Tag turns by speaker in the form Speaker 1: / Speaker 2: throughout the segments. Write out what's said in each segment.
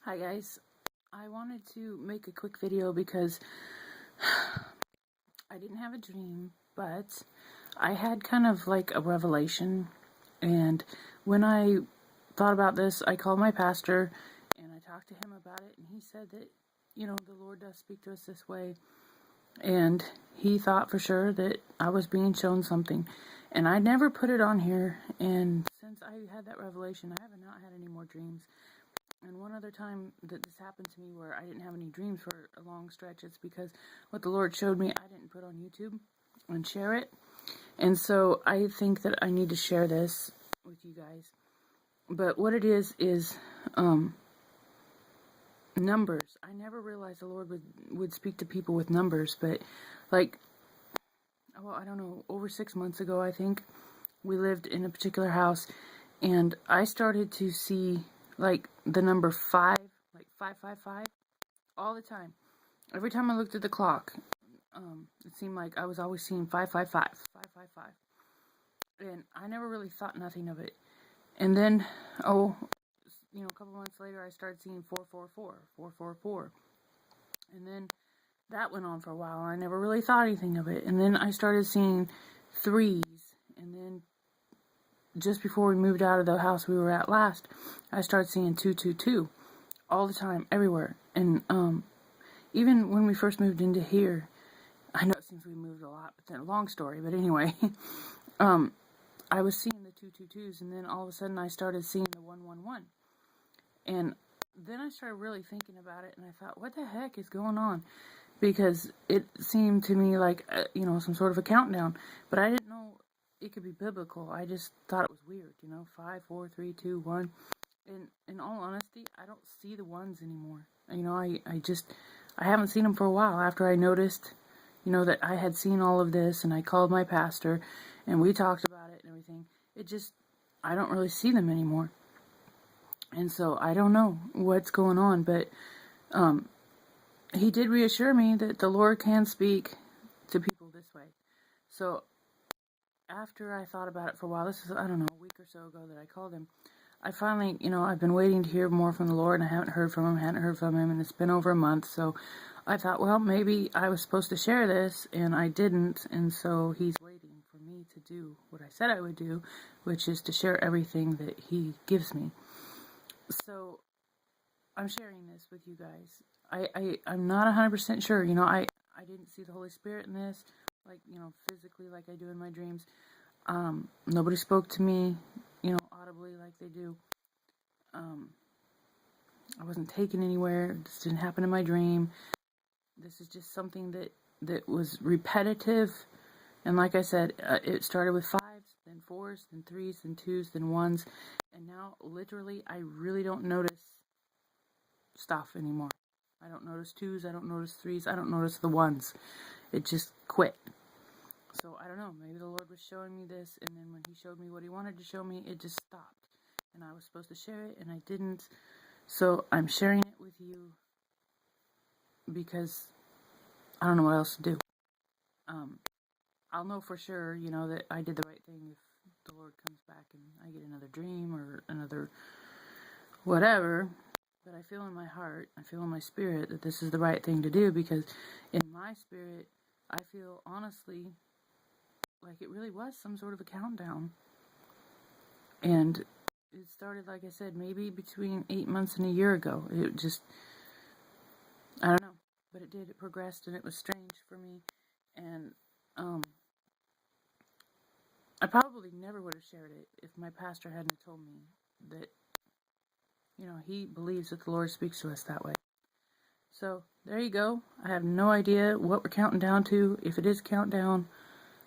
Speaker 1: Hi guys, I wanted to make a quick video because I didn't have a dream, but I had kind of like a revelation, and when I thought about this, I called my pastor and I talked to him about it, and he said that, the Lord does speak to us this way, and he thought for sure that I was being shown something, and I never put it on here, and since I had that revelation, I have not had any more dreams. And one other time that this happened to me where I didn't have any dreams for a long stretch, it's because what the Lord showed me I didn't put on YouTube and share it. And so I think that I need to share this with you guys. But what it is numbers. I never realized the Lord would speak to people with numbers, but I don't know, over 6 months ago, I think, we lived in a particular house, and I started to see the number 5, like 555, all the time. Every time I looked at the clock, it seemed like I was always seeing 555, 555. And I never really thought nothing of it. And then, a couple months later, I started seeing 444, 444. And then that went on for a while. I never really thought anything of it. And then I started seeing 3s. And then just before we moved out of the house we were at last, I started seeing 222 all the time, everywhere. And even when we first moved into here, I know it seems we moved a lot, but then long story. But anyway, I was seeing the 222s, and then all of a sudden I started seeing the 111. And then I started really thinking about it, and I thought, what the heck is going on? Because it seemed to me like some sort of a countdown, but I didn't know it could be biblical. I just thought it was weird, 5, 4, 3, 2, 1. And in all honesty, I don't see the ones anymore. I haven't seen them for a while. After I noticed, that I had seen all of this, and I called my pastor, and we talked about it and everything. I don't really see them anymore. And so I don't know what's going on, but he did reassure me that the Lord can speak to people this way. So after I thought about it for a while, this is, I don't know, a week or so ago that I called him, I finally, I've been waiting to hear more from the Lord, and I hadn't heard from him, and it's been over a month, so I thought, well, maybe I was supposed to share this, and I didn't, and so he's waiting for me to do what I said I would do, which is to share everything that he gives me. So I'm sharing this with you guys. I'm not 100% sure, I didn't see the Holy Spirit in this, physically like I do in my dreams. Nobody spoke to me, audibly like they do. I wasn't taken anywhere. This didn't happen in my dream. This is just something that was repetitive. And like I said, it started with 5s, then 4s, then 3s, then 2s, then 1s. And now, literally, I really don't notice stuff anymore. I don't notice 2s, I don't notice 3s, I don't notice the 1s. It just quit. So, I don't know, maybe the Lord was showing me this, and then when he showed me what he wanted to show me, it just stopped. And I was supposed to share it, and I didn't. So, I'm sharing it with you because I don't know what else to do. I'll know for sure, that I did the right thing if the Lord comes back and I get another dream or another whatever. But I feel in my heart, I feel in my spirit that this is the right thing to do, because in my spirit, I feel honestly like it really was some sort of a countdown. And it started, like I said, maybe between 8 months and a year ago. It just, I don't know, but it did. It progressed, and it was strange for me. And I probably never would have shared it if my pastor hadn't told me that, he believes that the Lord speaks to us that way. So, there you go. I have no idea what we're counting down to. If it is countdown,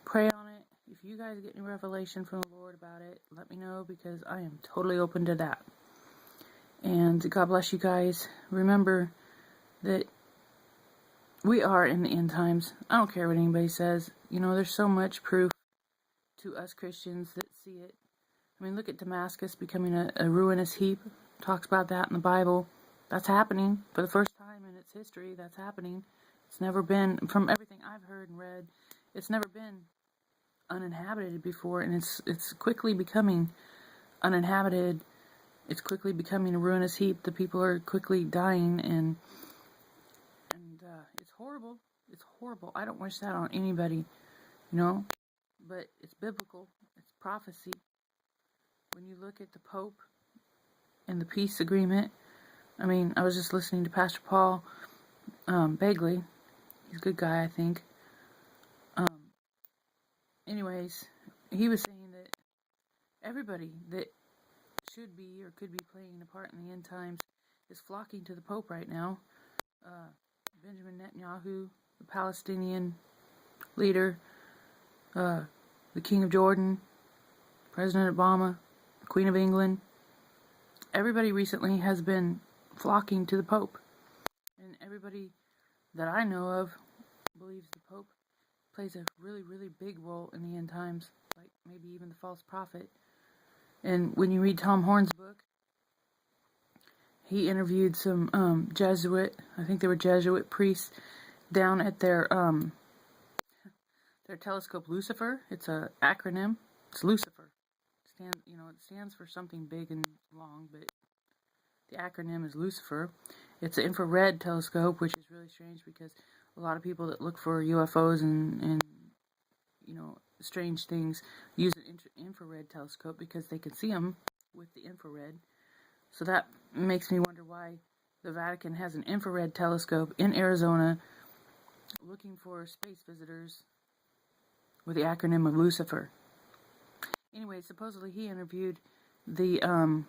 Speaker 1: pray on it. If you guys get any revelation from the Lord about it, let me know, because I am totally open to that. And God bless you guys. Remember that we are in the end times. I don't care what anybody says. There's so much proof to us Christians that see it. I mean, look at Damascus becoming a ruinous heap. Talks about that in the Bible. That's happening for the first time in its history. That's happening. It's never been, from everything I've heard and read, it's never been uninhabited before, and it's quickly becoming uninhabited. it's quickly becoming a ruinous heap. The people are quickly dying, and it's horrible. It's horrible. I don't wish that on anybody, but it's biblical. It's prophecy. When you look at the Pope and the peace agreement, I mean, I was just listening to Pastor Paul Begley. He's a good guy, I think. Anyways, he was saying that everybody that should be or could be playing a part in the end times is flocking to the Pope right now. Benjamin Netanyahu, the Palestinian leader, the King of Jordan, President Obama, Queen of England. Everybody recently has been flocking to the Pope. And everybody that I know of believes the Pope plays a really, really big role in the end times, like maybe even the false prophet. And when you read Tom Horn's book, he interviewed some Jesuit, I think they were Jesuit priests, down at their telescope Lucifer. It's a acronym. It's Lucifer. It stands for something big and long, but the acronym is Lucifer. It's an infrared telescope, which is really strange because a lot of people that look for UFOs and strange things use an infrared telescope because they can see them with the infrared. So that makes me wonder why the Vatican has an infrared telescope in Arizona looking for space visitors with the acronym of Lucifer. Anyway, supposedly he interviewed the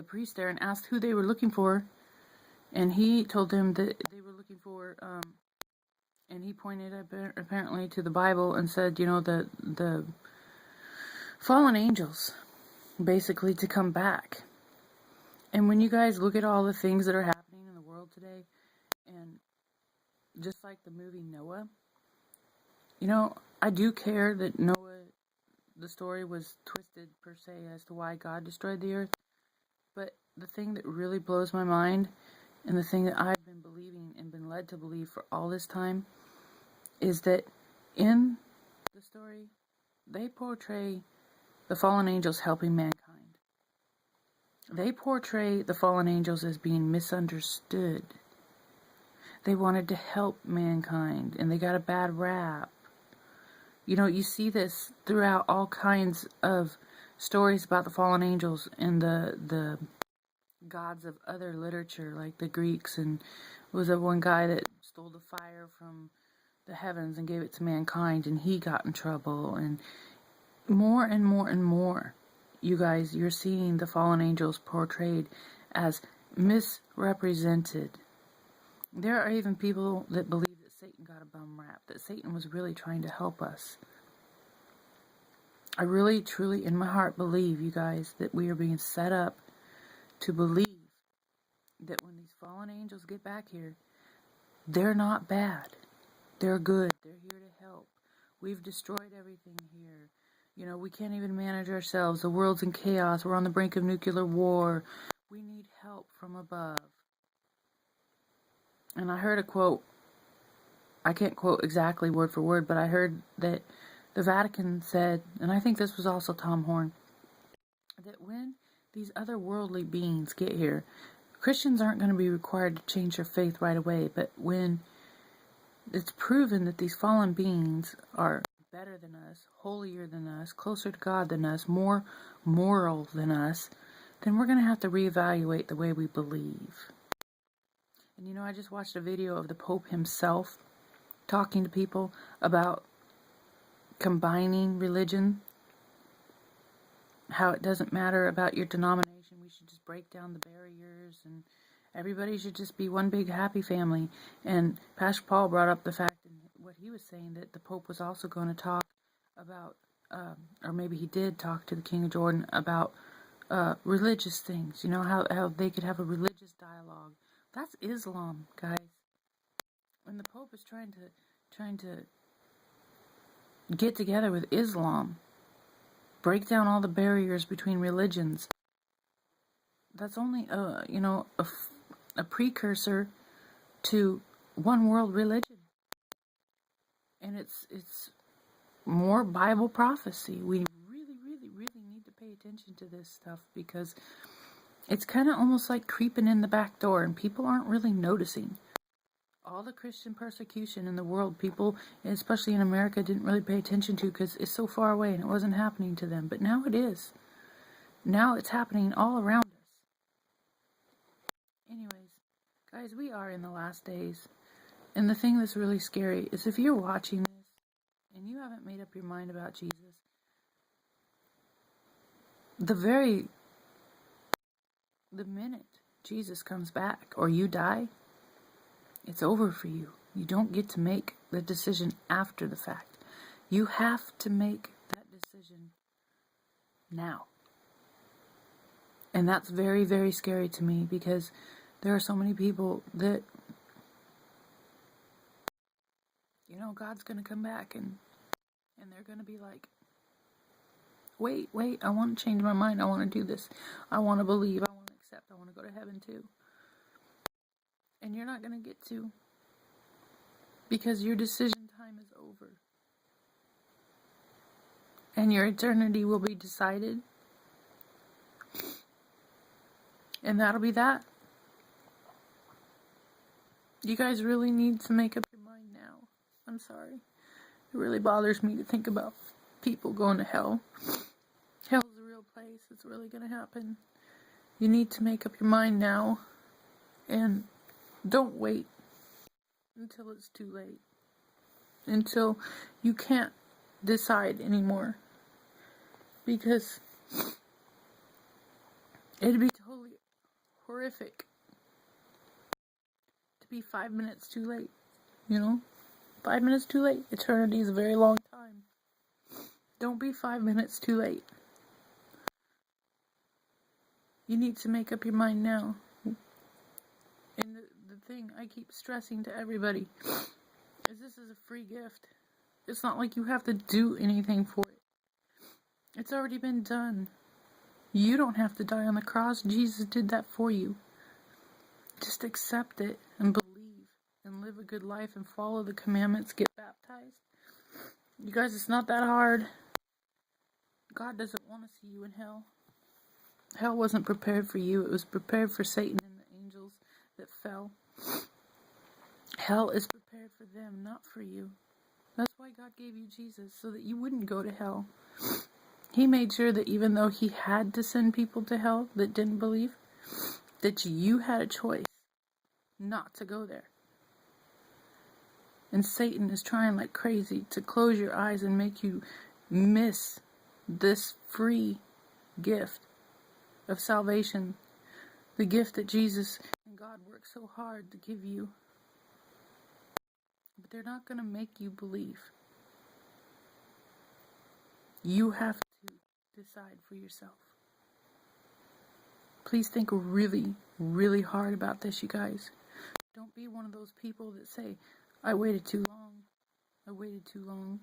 Speaker 1: priest there and asked who they were looking for, and he told them that they were looking for and he pointed apparently to the Bible and said, the fallen angels, basically, to come back. And when you guys look at all the things that are happening in the world today, and just like the movie Noah, I do care that Noah, the story was twisted per se as to why God destroyed the earth. But the thing that really blows my mind, and the thing that I've been believing and been led to believe for all this time, is that in the story, they portray the fallen angels helping mankind. They portray the fallen angels as being misunderstood. They wanted to help mankind, and they got a bad rap. You see this throughout all kinds of stories about the fallen angels and the gods of other literature, like the Greeks, and was that one guy that stole the fire from the heavens and gave it to mankind, and he got in trouble, and more and more and more, you guys, you're seeing the fallen angels portrayed as misrepresented. There are even people that believe that Satan got a bum rap, that Satan was really trying to help us. I really, truly, in my heart, believe, you guys, that we are being set up to believe that when these fallen angels get back here, they're not bad. They're good. They're here to help. We've destroyed everything here. We can't even manage ourselves. The world's in chaos. We're on the brink of nuclear war. We need help from above. And I heard a quote. I can't quote exactly word for word, but I heard that the Vatican said, and I think this was also Tom Horn, that when these other worldly beings get here, Christians aren't going to be required to change their faith right away, but when it's proven that these fallen beings are better than us, holier than us, closer to God than us, more moral than us, then we're going to have to reevaluate the way we believe. And I just watched a video of the Pope himself talking to people about combining religion, how it doesn't matter about your denomination, we should just break down the barriers, and everybody should just be one big happy family. And Pastor Paul brought up the fact, and what he was saying, that the Pope was also going to talk about, or maybe he did talk to the King of Jordan about religious things, how they could have a religious dialogue. That's Islam, guys. When the Pope is trying to get together with Islam, break down all the barriers between religions, that's only a precursor to one world religion. And it's more Bible prophecy. We really, really, really need to pay attention attention to this stuff because it's kind of almost like creeping in the back door and people aren't really noticing. All the Christian persecution in the world, people, especially in America, didn't really pay attention to because it's so far away and it wasn't happening to them. But now it is. Now it's happening all around us. Anyways, guys, we are in the last days. And the thing that's really scary is if you're watching this and you haven't made up your mind about Jesus, the minute Jesus comes back or you die, it's over for you. You don't get to make the decision after the fact. You have to make that decision now. And that's very, very scary to me because there are so many people that, God's going to come back and they're going to be like, wait, I want to change my mind. I want to do this. I want to believe. I want to accept. I want to go to heaven too. And you're not going to get to because your decision time is over. And your eternity will be decided. And that'll be that. You guys really need to make up your mind now. I'm sorry. It really bothers me to think about people going to hell. Hell's a real place. It's really going to happen. You need to make up your mind now. And don't wait until it's too late. Until you can't decide anymore. Because it'd be totally horrific to be 5 minutes too late. 5 minutes too late. Eternity is a very long time. Don't be 5 minutes too late. You need to make up your mind now. And the thing I keep stressing to everybody is this is a free gift. It's not like you have to do anything for it. It's already been done. You don't have to die on the cross. Jesus did that for you. Just accept it and believe and live a good life and follow the commandments. Get baptized. You guys, it's not that hard. God doesn't want to see you in hell. Hell wasn't prepared for you. It was prepared for Satan and the angels that fell. Hell is prepared for them, not for you. That's why God gave you Jesus, so that you wouldn't go to hell. He made sure that even though he had to send people to hell that didn't believe, that you had a choice not to go there. And Satan is trying like crazy to close your eyes and make you miss this free gift of salvation. The gift that Jesus and God worked so hard to give you. But they're not going to make you believe. You have to decide for yourself. Please think really, really hard about this, you guys. Don't be one of those people that say, I waited too long. I waited too long.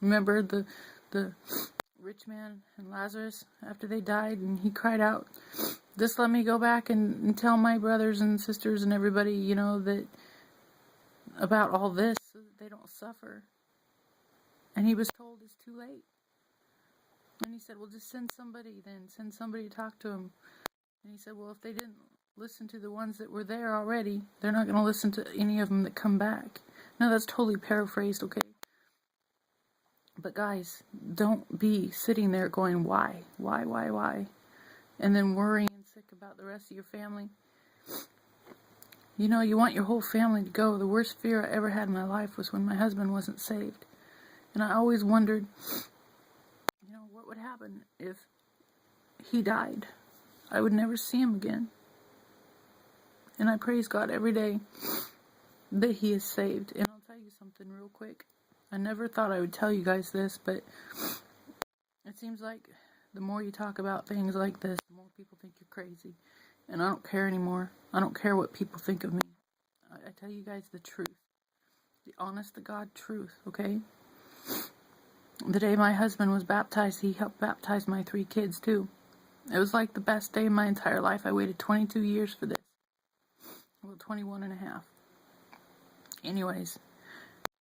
Speaker 1: Remember the rich man and Lazarus after they died, and he cried out, just let me go back and tell my brothers and sisters and everybody, that about all this so that they don't suffer. And he was told it's too late. And he said, well, just send somebody then. Send somebody to talk to him. And he said, well, if they didn't listen to the ones that were there already, they're not going to listen to any of them that come back. Now, that's totally paraphrased, okay? But guys, don't be sitting there going, why? And then worrying sick about the rest of your family. You want your whole family to go. The worst fear I ever had in my life was when my husband wasn't saved. And I always wondered, what would happen if he died? I would never see him again. And I praise God every day that he is saved. And I'll tell you something real quick. I never thought I would tell you guys this, but it seems like the more you talk about things like this, the more people think you're crazy. And I don't care anymore. I don't care what people think of me. I tell you guys the truth. The honest to God truth, okay? The day my husband was baptized, he helped baptize my 3 kids too. It was like the best day of my entire life. I waited 22 years for this. Well, 21 and a half. Anyways,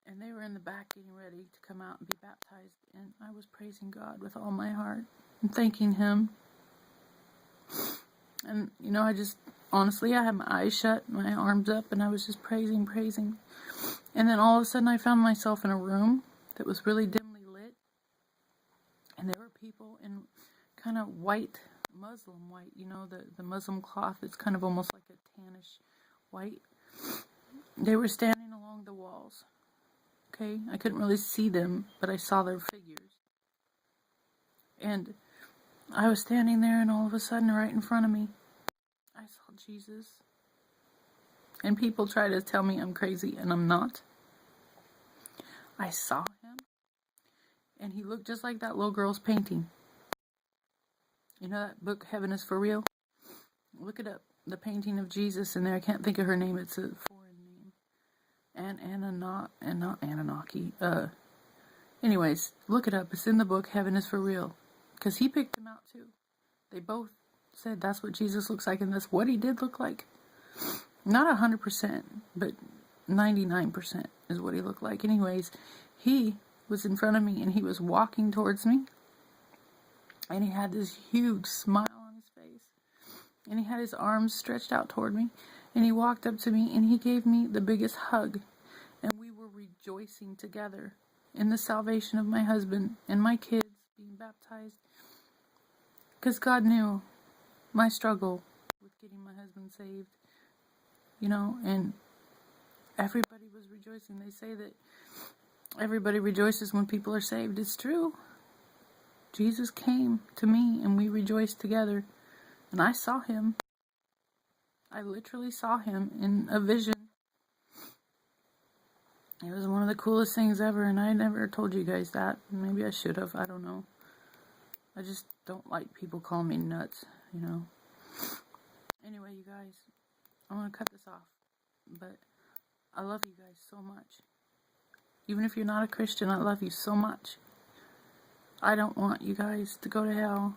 Speaker 1: and they were in the back getting ready to come out and be baptized, and I was praising God with all my heart and thanking him And, I just, honestly, I had my eyes shut, my arms up, and I was just praising. And then all of a sudden I found myself in a room that was really dimly lit. And there were people in kind of white, Muslim white, the Muslim cloth. It's kind of almost like a tannish white. They were standing along the walls. Okay, I couldn't really see them, but I saw their figures. And I was standing there, and all of a sudden, right in front of me, I saw Jesus. And people try to tell me I'm crazy, and I'm not. I saw him, and he looked just like that little girl's painting. You know that book, Heaven is for Real? Look it up. The painting of Jesus in there. I can't think of her name. It's a foreign name. And not Anunnaki. Anyways, look it up. It's in the book, Heaven is for Real. Because he picked him out too. They both said that's what Jesus looks like, and that's what he did look like. Not 100%, but 99% is what he looked like. Anyways, he was in front of me, and he was walking towards me. And he had this huge smile on his face. And he had his arms stretched out toward me. And he walked up to me, and he gave me the biggest hug. And we were rejoicing together in the salvation of my husband and my kids being baptized. Because God knew my struggle with getting my husband saved. And everybody was rejoicing. They say that everybody rejoices when people are saved. It's true. Jesus came to me, and we rejoiced together. And I saw him. I literally saw him in a vision. It was one of the coolest things ever, and I never told you guys that. Maybe I should have. I don't know. I just don't like people calling me nuts, Anyway, you guys, I'm going to cut this off. But I love you guys so much. Even if you're not a Christian, I love you so much. I don't want you guys to go to hell.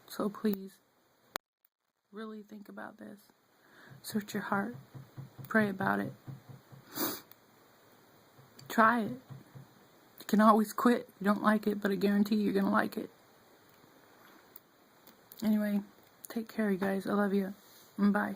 Speaker 1: So please, really think about this. Search your heart. Pray about it. Try it. You can always quit if you don't like it, but I guarantee you're going to like it. Anyway, take care, you guys. I love you. Bye.